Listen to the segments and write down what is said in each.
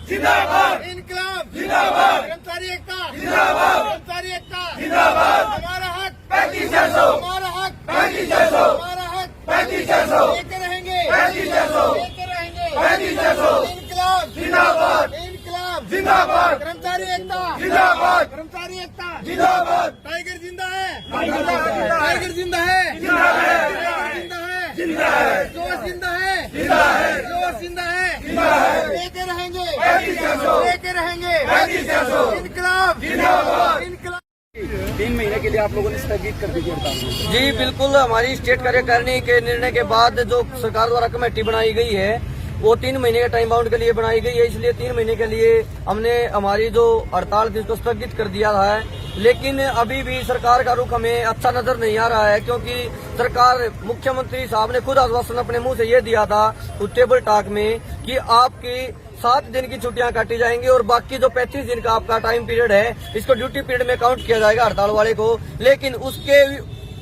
जिंदाबाद, इनकलाब जिंदाबाद, कर्मचारी एकता जिंदाबाद, कर्मचारी एकता जिंदाबाद, हमारा हक 35,600, हमारा हक 35,600, हमारा हक 35,600, लेते रहेंगे 35,600, लेते रहेंगे 35,600, इनकलाब जिंदाबाद, इनकलाब जिंदाबाद, कर्मचारी एकता जिंदाबाद, कर्मचारी एकता जिंदाबाद, टाइगर जिंदा है टाइगर जिंदा है जिंदा है, जिंदा है जिंदा है, जोश जिंदा है जिंदा है, जोश जिंदा है जिंदा है, लेते रहेंगे 35,600, लेते रहेंगे 35,600, इनकलाब जिंदाबाद। इनकलाब 3 महीने के लिए आप लोगों ने स्थगित कर दी थी हड़ताल। जी बिल्कुल, हमारी स्टेट कार्यकारिणी के निर्णय के बाद जो सरकार द्वारा कमेटी बनाई गई है वो 3 महीने के टाइम बाउंड के लिए बनाई गई है, इसलिए 3 महीने के लिए हमने हमारी जो हड़ताल थी उसको स्थगित कर दिया है। लेकिन अभी भी सरकार का रुख हमें अच्छा नजर नहीं आ रहा है, क्योंकि सरकार मुख्यमंत्री साहब ने खुद आश्वासन अपने मुंह से ये दिया था उस टेबल टॉक में कि आपकी 7 दिन की छुट्टियां काटी जाएंगी और बाकी जो 35 दिन का आपका टाइम पीरियड है इसको ड्यूटी पीरियड में काउंट किया जाएगा हड़ताल वाले को। लेकिन उसके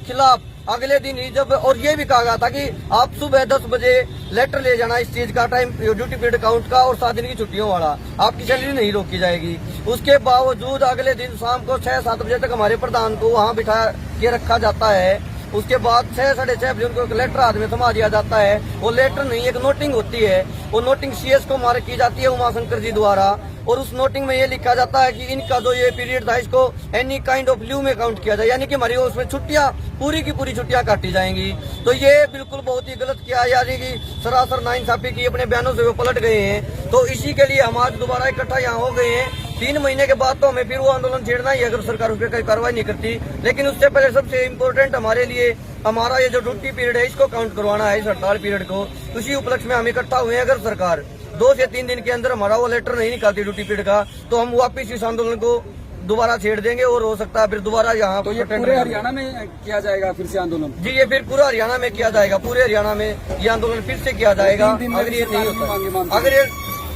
खिलाफ अगले दिन ही जब और ये भी कहा गया था कि आप सुबह 10 बजे लेटर ले जाना इस चीज का टाइम ड्यूटी पीरियड काउंट का और 7 दिन की छुट्टियों वाला, आपकी सैलरी नहीं रोकी जाएगी। उसके बावजूद अगले दिन शाम को 6-7 बजे तक हमारे प्रधान को वहाँ बिठा के रखा जाता है। उसके बाद 6-6:30 बजे उनको एक लेटर हाथ में थमा दिया जाता है। वो लेटर नहीं, एक नोटिंग होती है, वो नोटिंग सीएस को मार्क की जाती है उमाशंकर जी द्वारा, और उस नोटिंग में ये लिखा जाता है कि इनका जो ये पीरियड था इसको एनी काइंड ऑफ लीव में काउंट किया जाए, यानी कि हमारी उसमें छुट्टियां पूरी की पूरी छुट्टियां काटी जाएंगी। तो ये बिल्कुल बहुत ही गलत किया, यानी कि सरासर नाइंसाफी की अपने बयानों से वो पलट गए हैं। तो इसी के लिए हम आज दोबारा इकट्ठा यहाँ हो गए हैं। 3 महीने के बाद तो हमें फिर वो आंदोलन छेड़ना ही है अगर सरकार उस पर कोई कार्रवाई नहीं करती। लेकिन उससे पहले सबसे इम्पोर्टेंट हमारे लिए हमारा ये जो ड्यूटी पीरियड है इसको काउंट करवाना है, इस हड़ताल पीरियड को। उसी उपलक्ष्य में हम इकट्ठा हुए हैं। अगर सरकार 2 से 3 दिन के अंदर हमारा वो लेटर नहीं निकालती ड्यूटी पीरियड का, तो हम वापिस इस आंदोलन को दोबारा छेड़ देंगे और हो सकता है फिर दोबारा यहाँ तो ये पूरे हरियाणा में किया जाएगा फिर से आंदोलन? जी, ये फिर पूरा हरियाणा में किया जाएगा, पूरे हरियाणा में ये आंदोलन फिर से किया जाएगा। अगर ये नहीं होता, अगर ये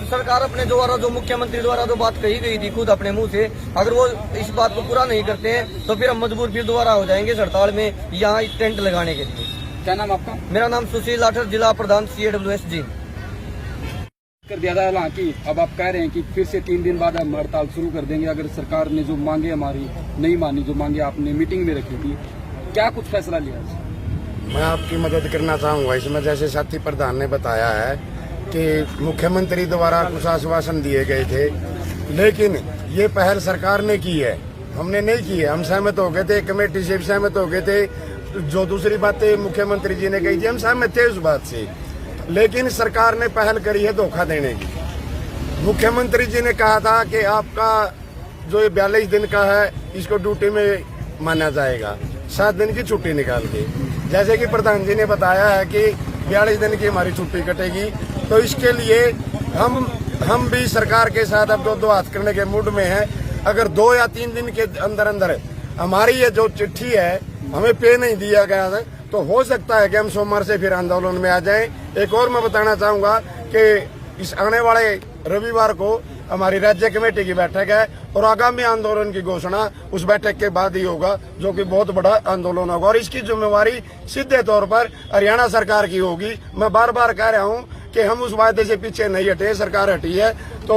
सरकार अपने द्वारा जो मुख्यमंत्री द्वारा जो बात कही गई थी खुद अपने मुंह से, अगर वो इस बात को पूरा नहीं करते हैं तो फिर हम मजबूर फिर दोबारा हो जाएंगे इस हड़ताल में यहाँ टेंट लगाने के लिए। क्या नाम आपका? मेरा नाम सुशील लाठर, जिला प्रधान CAWS जी। कर दिया था, हालांकि अब आप कह रहे हैं कि फिर से 3 दिन बाद हम हड़ताल शुरू कर देंगे अगर सरकार ने जो मांगे हमारी नहीं मानी, जो मांगे आपने मीटिंग में रखी थी। क्या कुछ फैसला लिया? मैं आपकी मदद करना चाहूँगा इसमें। जैसे साथी प्रधान ने बताया है कि मुख्यमंत्री द्वारा कुछ आश्वासन दिए गए थे, लेकिन ये पहल सरकार ने की है, हमने नहीं की है। हम सहमत हो गए थे, कमेटी से भी सहमत हो गए थे। जो दूसरी बातें मुख्यमंत्री जी ने कही थी हम सहमत थे उस बात से, लेकिन सरकार ने पहल करी है धोखा देने की। मुख्यमंत्री जी ने कहा था कि आपका जो ये 42 दिन का है इसको ड्यूटी में माना जाएगा 7 दिन की छुट्टी निकाल के। जैसे कि प्रधान जी ने बताया है कि 42 दिन की हमारी छुट्टी कटेगी, तो इसके लिए हम भी सरकार के साथ अब 2 हाथ करने के मूड में हैं। अगर 2 या 3 दिन के अंदर अंदर हमारी ये जो चिट्ठी है हमें पे नहीं दिया गया है, तो हो सकता है कि हम सोमवार से फिर आंदोलन में आ जाएं। एक और मैं बताना चाहूंगा कि इस आने वाले रविवार को हमारी राज्य कमेटी की बैठक है और आगामी आंदोलन की घोषणा उस बैठक के बाद ही होगा, जो कि बहुत बड़ा आंदोलन होगा और इसकी जिम्मेवारी सीधे तौर पर हरियाणा सरकार की होगी। मैं बार बार कह रहा हूं कि हम उस वायदे से पीछे नहीं हटे, सरकार हटी है। तो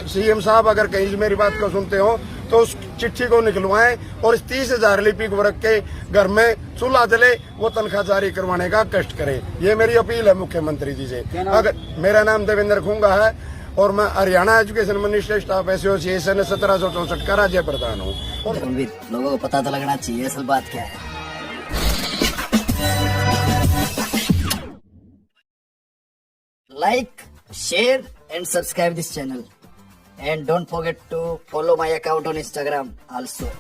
CM साहब अगर कहीं मेरी बात को सुनते हो तो उस चिट्ठी को निकलवाएं और इस 30,000 लिपिक वर्ग के घर में चूल्हा जले वो तनख्वाह जारी करवाने का कष्ट करें। ये मेरी अपील है मुख्यमंत्री जी से। अगर मेरा नाम देवेंद्र खूंगा है और मैं Haryana education minister staff association 1764 का राज्य प्रधान हूँ। लोगों को पता तो लगना चाहिए असल बात क्या है। Like, share and subscribe this channel, and don't forget to follow my account on Instagram also.